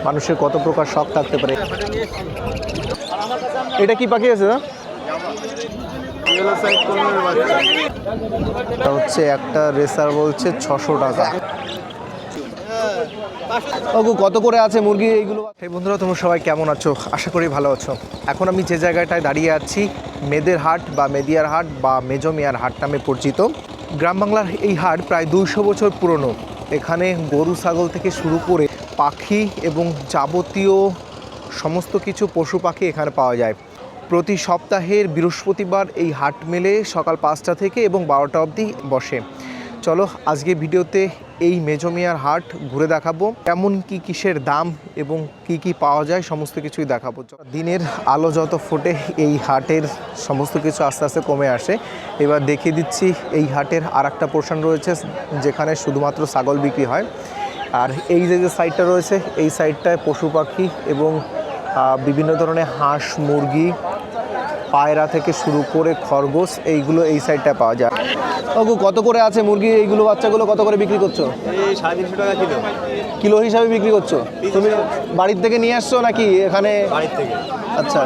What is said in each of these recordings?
মানুষের কত প্রকার শখ থাকতে পারে। এটা কি পাখি আছে না? এটা হচ্ছে একটা রেসার বলছে 600 টাকা। কত করে আছে মুরগি এইগুলো? এই বন্ধুরা, তোমরা সবাই কেমন আছো? আশা করি ভালো আছো। এখন আমি যে জায়গাটায় দাঁড়িয়ে আছি, মেদের হাট বা মেদিয়ার হাট বা মেজমিয়ার হাট নামে পরিচিত। গ্রাম বাংলার এই হাট প্রায় 200 বছর পুরনো। এখানে গরু ছাগল থেকে শুরু করে পাখি এবং যাবতীয় সমস্ত কিছু পশু পাখি এখানে পাওয়া যায়। প্রতি সপ্তাহের বৃহস্পতিবার এই হাট মেলে সকাল 5টা থেকে এবং 12টা অবধি বসে। চলো আজকে ভিডিওতে এই মেজমিয়ার হাট ঘুরে দেখাবো, কেমন কি কিসের দাম এবং কি কি পাওয়া যায় সমস্ত কিছুই দেখাবো। দিনের আলো যত ফোটে এই হাটের সমস্ত কিছু আস্তে আস্তে কমে আসে। এবার দেখিয়ে দিচ্ছি এই হাটের আর একটা পোর্শন রয়েছে যেখানে শুধুমাত্র ছাগল বিক্রি হয়। আর এই যে সাইডটা রয়েছে এই সাইডটায় পশু পাখি এবং বিভিন্ন ধরনের হাঁস মুরগি পায়রা থেকে শুরু করে খরগোশ এইগুলো এই সাইডটায় পাওয়া যায়। কত করে আছে মুরগি এইগুলো বাচ্চাগুলো কত করে বিক্রি করছো? 350 টাকা কিলো। কিলো হিসাবে বিক্রি করছো? তুমি বাড়ির থেকে নিয়ে আসছো নাকি এখানে? বাড়ির থেকে। আচ্ছা,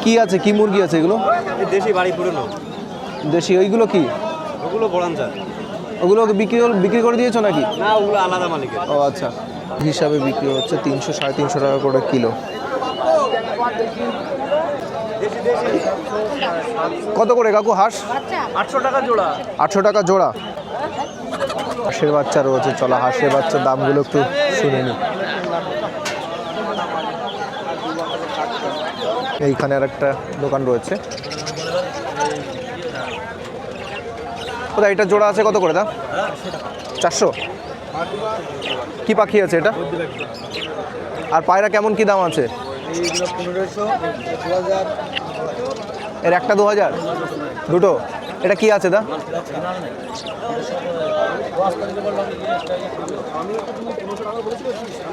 কি আছে, কি মুরগি আছে এগুলো? দেশি বাড়ি পুরনো দেশি। ওইগুলো কি? ওগুলো বড়াঞ্চা। ওগুলো বিক্রি করে দিয়েছো নাকি? না, ওগুলো আলাদা মালিকের। ও আচ্ছা, হিসাবে বিক্রি হচ্ছে 300 350 টাকা করে কিলো। কত করে কাকু হাঁস? 800 টাকা জোড়া। 800 টাকা জোড়া। হাঁসের বাচ্চা রয়েছে, চলো হাঁসের বাচ্চার দামগুলো একটু শুনে নিই। এইখানে আর একটা দোকান রয়েছে। কোথায় এটা জোড়া আছে কত করে দাম? 400। কি পাখি আছে এটা? আর পায়রা কেমন কি দাম আছে? এইগুলো 1500, 2000। এর একটা 2000, দুটো। এটা কি আছে দা?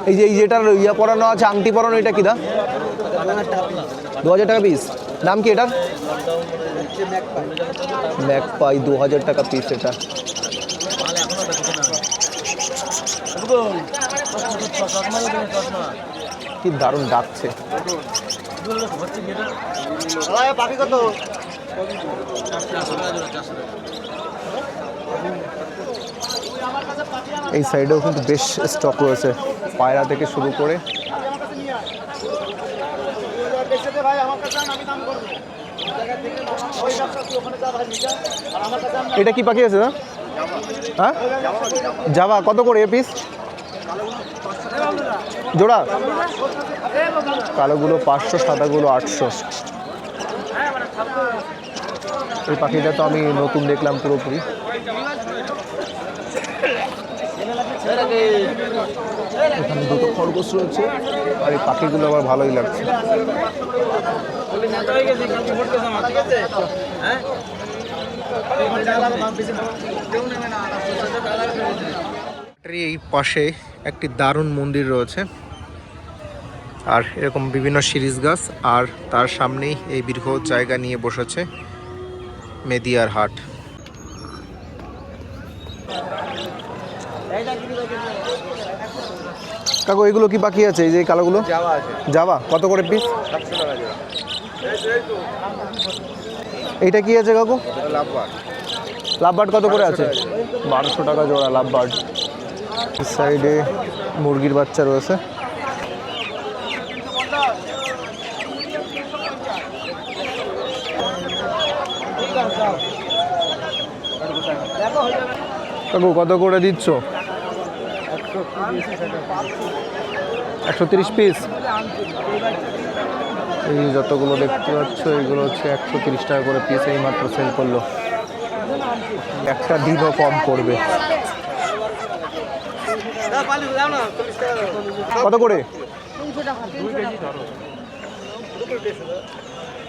এই যে যেটার ইয়া পরানো আছে, আংটি পরানো, এটা কি দা? 2000 টাকা পিস। দাম কি এটার? ম্যাকপাই 2000 টাকা পিস। এটা কি দারুণ ডাকছে। পাখি কত? এই সাইডেও কিন্তু বেশ স্টক রয়েছে, পায়রা থেকে শুরু করে। এটা কি পাখি আছে না? হ্যাঁ, জাভা কত করে এ পিস? জোড়া? কালোগুলো 500, সাদাগুলো 800। এই পাখিটা তো আমি নতুন দেখলাম পুরোপুরি। এখানে দুটো খরগোশ রয়েছে আর এই পাখিগুলো আমার ভালোই লাগছে। এই পাশে একটি দারুণ মন্দির রয়েছে আর এরকম বিভিন্ন সিরিজ গাছ, আর তার সামনেই এই বৃহৎ জায়গা নিয়ে বসেছে মেদিয়ার হাট। কাকু এগুলো কি পাখি আছে? এই যে কালোগুলো জাভা আছে। জাভা কত করে পিস? 700 টাকা জোড়া। এইটা কি আছে কাকু? লাভবার্ড। লাভবার্ড কত করে আছে? 1200 টাকা জোড়া লাভবার্ড। সাইডে মুরগির বাচ্চা রয়েছে। কাকু কত করে দিচ্ছ? 130 পিস। এই যতগুলো দেখতে পাচ্ছ এগুলো হচ্ছে 130 টাকা করে পিস। এই মাত্র সেল করলো, একটা দিনও কম করবে। কত করে?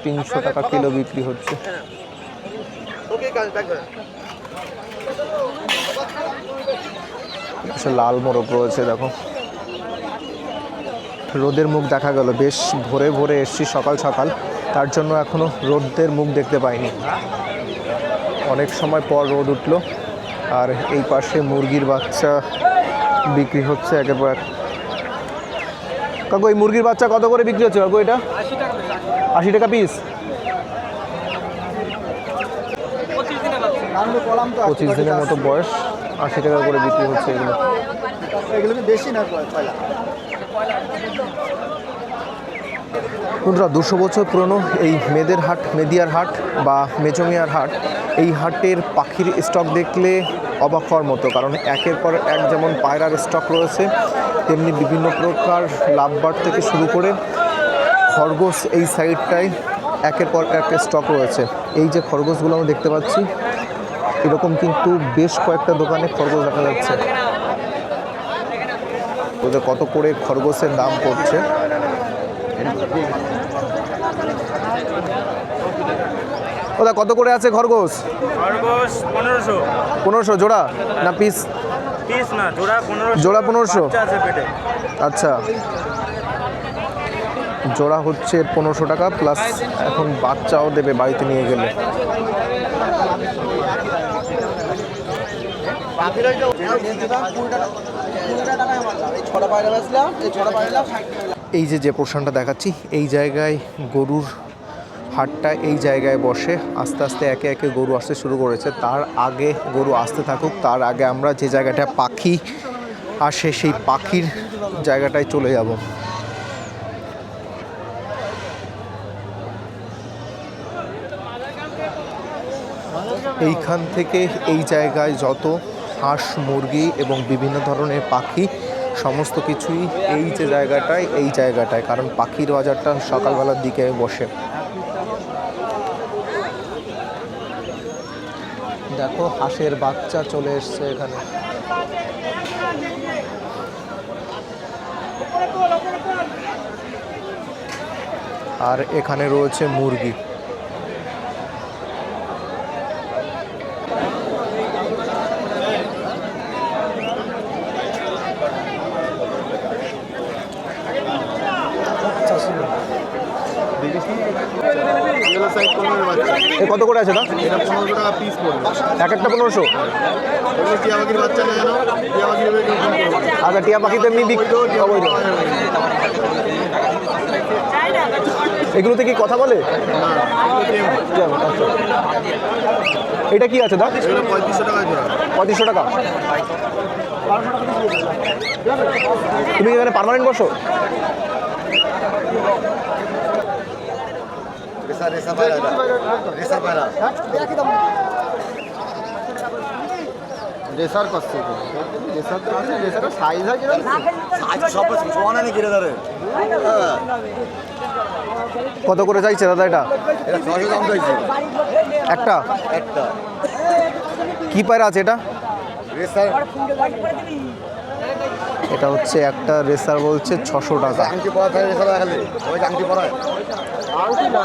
300 টাকা কিলো বিক্রি হচ্ছে। লাল মোরগ রয়েছে দেখো। রোদের মুখ দেখা গেল, বেশ ভোরে ভোরে এসছি সকাল সকাল, তার জন্য এখনো রোদের মুখ দেখতে পাইনি। অনেক সময় পর রোদ উঠলো। আর এই পাশে মুরগির বাচ্চা বিক্রি হচ্ছে একের পর এক। কাকু এই মুরগির বাচ্চা কত করে বিক্রি হচ্ছে কাকু এটা? 80 টাকা পিস। 25 দিনের মতো বয়স, 80 টাকা করে বিক্রি হচ্ছে এগুলো। এগুলো কি বেশি না পয়লা? বন্ধুরা 200 বছর পুরনো এই মেদের হাট, মেদিয়ার হাট বা মেজমিয়ার হাট, এই হাটের পাখির স্টক দেখলে অবাক হওয়ার মতো। কারণ একের পর এক যেমন পায়রার স্টক রয়েছে, তেমনি বিভিন্ন প্রকার লাভবার্ড থেকে শুরু করে খরগোশ এই সাইডটায় একের পর এক স্টক রয়েছে। এই যে খরগোশগুলো আমরা দেখতে পাচ্ছি, এরকম কিন্তু বেশ কয়েকটা দোকানে খরগোশ দেখা যাচ্ছে। ওদের কত করে খরগোশের দাম পড়ছে। ওদা কত করে আছে খরগোশ? খরগোশ 1500। 1500 জোড়া না পিস? পিস না, জোড়া 1500। জোড়া 1500 বাচ্চা আছে পেটে। আচ্ছা, জোড়া হচ্ছে 1500 টাকা, প্লাস এখন বাচ্চাও দেবে বাড়িতে নিয়ে গেলে। এই যে পোর্শনটা দেখাচ্ছি, এই জায়গায় গরুর হাটটা এই জায়গায় বসে। আস্তে আস্তে একে একে গরু আসতে শুরু করেছে। তার আগে গরু আসতে থাকুক, তার আগে আমরা যে জায়গাটা পাখি আসে সেই পাখির জায়গাটায় চলে যাব। এইখান থেকে এই জায়গায় যত হাঁস, মুরগি এবং বিভিন্ন ধরনের পাখি সমস্ত কিছুই এই যে জায়গাটায়, এই জায়গাটায়, কারণ পাখির বাজারটা সকালবেলার দিকে বসে। দেখো হাঁসের বাচ্চা চলে এসছে এখানে। আর এখানে রয়েছে মুরগি। এ কত করে আছে না? এটা 1500 টাকা পিস পড়বে। এক একটা 1500। এগুলো টিয়া পাখির বাচ্চা নেই জানো? টিয়া পাখির কেউ ফোন করবে। আচ্ছা, টিয়া পাখি তো এমনি এগুলোতে কি কথা বলে? এটা কি আছে দা? এগুলো 3500 টাকা জোড়া। 3500 টাকা। তুমি এখানে পার্মানেন্ট বসো? রেসা পায়রা। রেসা পায়রা। রেসার করছে। রেসার তো আছে, রেসার সাইজ হয় কিরকম? সাইজ সব সমান না কিরে ধরে। কত করে চাইছে দাদা এটা? এটা 600 দাম চাইছে। একটা একটা। কি পায়রা আছে এটা? রেসার। এটা হচ্ছে একটা রেসার, বলছে 600 টাকা। আংটি পরা থাকে রেসার দেখালে। ওই আংটি পরায়। আংটি না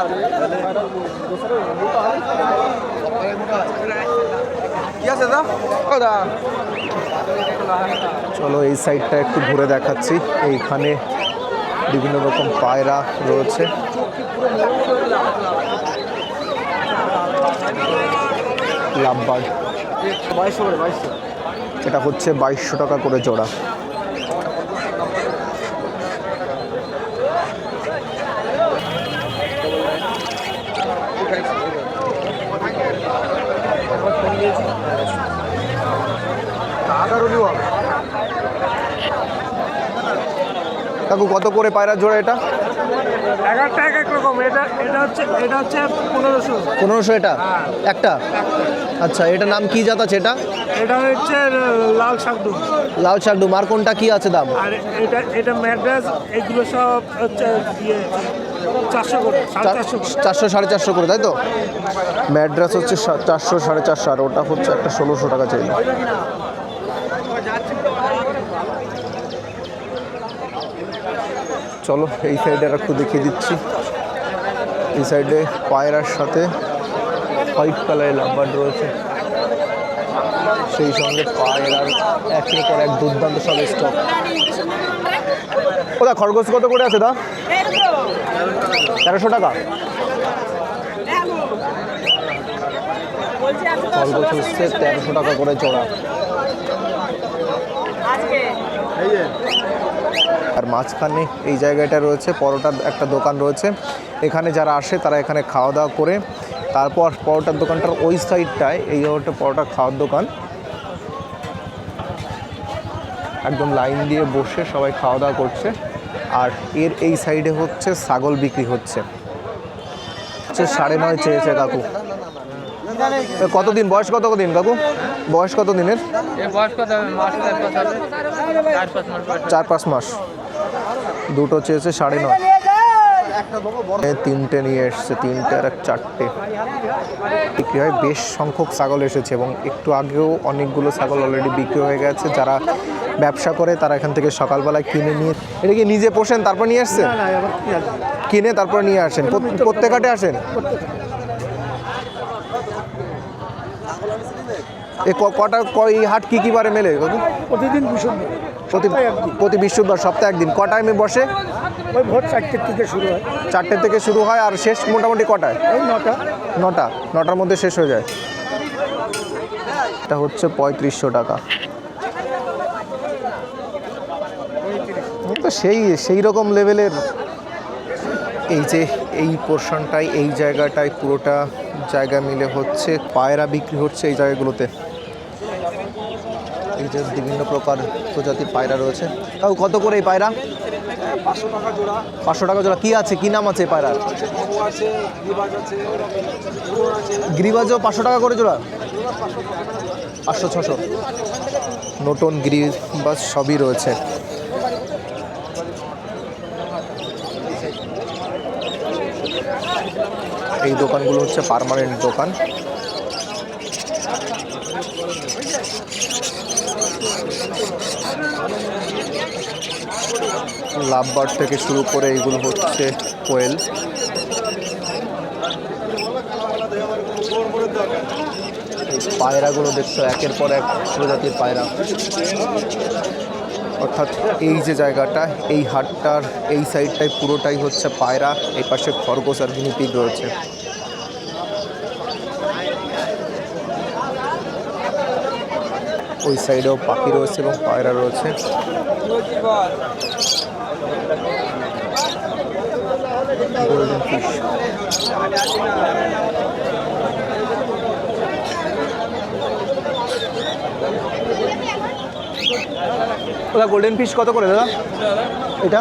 কি আছে দা? চলো এই সাইডটা একটু ঘুরে দেখাচ্ছি। এইখানে বিভিন্ন রকম পায়রা রয়েছে। লাভবার্ড 2200 এটা হচ্ছে 2200 টাকা করে জোড়া। কাকু কত করে পায়রা জোড়া এটা? এক একটা এক এক রকম। এটা হচ্ছে 1500। 1500 এটা একটা? আচ্ছা, এটা নাম কি জাত আছে এটা? এটা হচ্ছে লাল শাকডুম। লাল শাকডুম। আর কোনটা কি আছে দাম? আর এটা ম্যাড্রাস। এগুলো সব হচ্ছে 400 করে, 450 করে। 400 450 করে, তাই তো? ম্যাড্রাস হচ্ছে 400 450, আর ওটা হচ্ছে একটা 1600 টাকা চাই। চলো এই সাইডে আর একটু দেখিয়ে দিচ্ছি। এই সাইডে পায়রার সাথে হোয়াইট কালারের লাভবার্ড রয়েছে, সেই সঙ্গে পায়রার একের পর এক দুর্দান্ত সব স্টক। ওদা খরগোশ কত করে আছে দা? 1300 টাকা। খরগোশ হচ্ছে 1300 টাকা করে জোড়া। আর মাঝখানে এই জায়গাটা রয়েছে পরোটার একটা দোকান রয়েছে। এখানে যারা আসে তারা এখানে খাওয়া দাওয়া করে তারপর পরোটার দোকানটার ওই সাইডটায় এই হচ্ছে পরোটা খাওয়ার দোকান। একদম লাইন দিয়ে বসে সবাই খাওয়া দাওয়া করছে। আর এর এই সাইডে হচ্ছে ছাগল বিক্রি হচ্ছে। 9.5 চেয়েছে কাকু। কতদিন বয়স, কত দিন কাকু? বয়স কত দিনের? 4-5 মাস। দুটো চেয়েছে 9.5। তিনটে নিয়ে এসছে, 3টে আর 4টে বিক্রি হয়। বেশ সংখ্যক ছাগল এসেছে এবং একটু আগেও অনেকগুলো ছাগল অলরেডি বিক্রি হয়ে গেছে। যারা ব্যবসা করে তারা এখান থেকে সকালবেলা কিনে নিয়ে, এটা কি নিজে পোষেন তারপর নিয়ে আসছে? কিনে তারপর নিয়ে আসেন? প্রত্যেক হাটে আসেন? কটা এই হাট কি বারে মেলে? প্রতিদিন প্রতি বৃহস্পতিবার, সপ্তাহে একদিন। ক টাইমে বসে? ওই ভোর 4টে থেকে শুরু হয়। 4টে থেকে শুরু হয় আর শেষ মোটামুটি কটায়? ওই 9টার মধ্যে শেষ হয়ে যায়। এটা হচ্ছে 3500 টাকা। তো সেই রকম লেভেলের। এই যে এই পোর্শনটাই, এই জায়গাটায় পুরোটা জায়গা মিলে হচ্ছে পায়রা বিক্রি হচ্ছে এই জায়গাগুলোতে। এই যে বিভিন্ন প্রকার প্রজাতির পায়রা রয়েছে। তাও কত করে এই পায়রা? 500 টাকা জোড়া। 500 টাকা জোড়া। কি আছে, কি নাম আছে এই পায়রার? গিরিবাজও 500 টাকা করে জোড়া? 500-600। নতুন গিরিবাজ সবই রয়েছে। এই দোকানগুলো হচ্ছে পার্মানেন্ট দোকান। লাভবার্ড থেকে শুরু করে এইগুলো হচ্ছে কোয়েল। পায়রাগুলো দেখছো একের পর এক প্রজাতির পায়রা। অর্থাৎ এই যে জায়গাটা, এই হাটটার এই সাইডটাই পুরোটাই হচ্ছে পায়রা। এই পাশে খরগোশ আর গিনিপিগ রয়েছে। ওই সাইডেও পাখি রয়েছে এবং পায়রা রয়েছে। Golden fish. ওটা গোল্ডেন ফিশ কত করে দাদা? এটা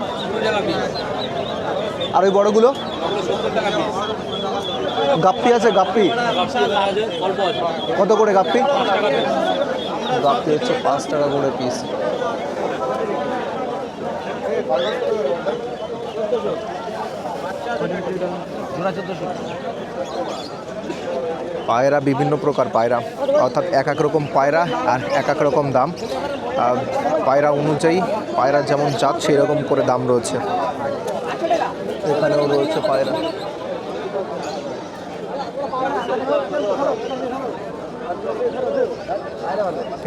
আর ওই বড়গুলো? গাপ্পি আছে? গাপ্পি কত করে? গাপ্পি গাপ্পি হচ্ছে 5 টাকা করে পিস। পায়রা বিভিন্ন প্রকার পায়রা, অর্থাৎ এক এক রকম পায়রা আর এক এক রকম দাম। পায়রা অনুযায়ী পায়রা যেমন জাত সেই রকম করে দাম রয়েছে। এখানেও রয়েছে পায়রা।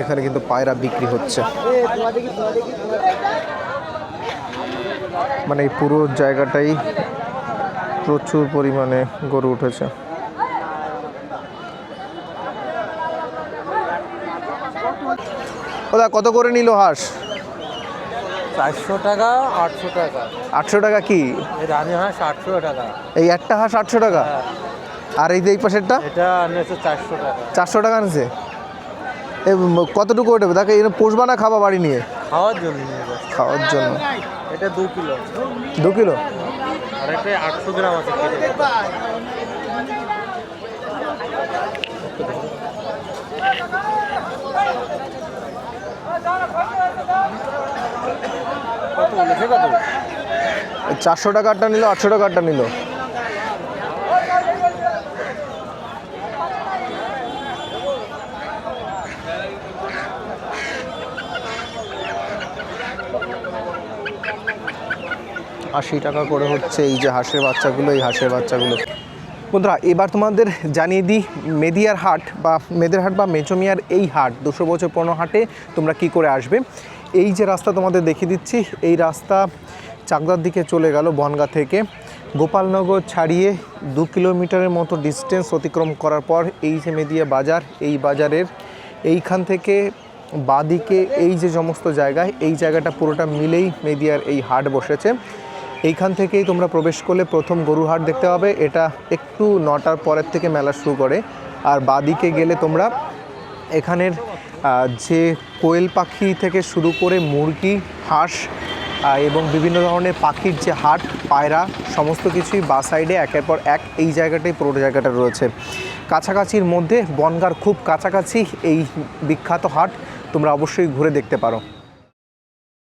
এখানে কিন্তু পায়রা বিক্রি হচ্ছে। মানে এই পুরো জায়গাটাই প্রচুর পরিমাণে গরু উঠেছে। ওদা কত করে নিল হাঁস? 400 টাকা, 800 টাকা। 800 টাকা কি? এই রানী হাঁস 800 টাকা। এই একটা হাঁস 800 টাকা? আর এই যে এই পাশেরটা? এটা আনেছে 400 টাকা। 400 টাকা আনছে? কতটুকু ওঠে? দেখো এটা পোষবা না খাবা বাড়ি নিয়ে? খাওয়ার জন্য। খাওয়ার জন্য। এটা 2 কিলো। 2 কিলো? আর এটা 800 গ্রাম আছে। কত বলেছে? কত? 400 টাকারটা নিল, 800 টাকারটা নিল। আশি টাকা করে হচ্ছে এই যে হাঁসের বাচ্চাগুলো, এই হাঁসের বাচ্চাগুলো। বন্ধুরা এবার তোমাদের জানিয়ে দিই মেদিয়ার হাট বা মেজোমিয়ার এই হাট 200 বছর পুরনো হাটে তোমরা কি করে আসবে। এই যে রাস্তা তোমাদের দেখিয়ে দিচ্ছি, এই রাস্তা চাকদার দিকে চলে গেল বনগাঁ থেকে। গোপালনগর ছাড়িয়ে 2 কিলোমিটারের মতো ডিস্টেন্স অতিক্রম করার পর এই যে মেদিয়া বাজার, এই বাজারের এইখান থেকে বাদিকে এই যে সমস্ত জায়গায়, এই জায়গাটা পুরোটা মিলেই মেদিয়ার এই হাট বসেছে। এইখান থেকেই তোমরা প্রবেশ করলে প্রথম গরুর হাট দেখতে পাবে। এটা একটু 9টার পরের থেকে মেলা শুরু করে। আর বাদিকে গেলে তোমরা এখানের যে কোয়েল পাখি থেকে শুরু করে মুরগি, হাঁস এবং বিভিন্ন ধরনের পাখির যে হাট, পায়রা, সমস্ত কিছুই বা সাইডে একের পর এক এই জায়গাটাই পুরো জায়গাটা রয়েছে। কাছাকাছির মধ্যে বনগাঁর খুব কাছাকাছি এই বিখ্যাত হাট তোমরা অবশ্যই ঘুরে দেখতে পারো।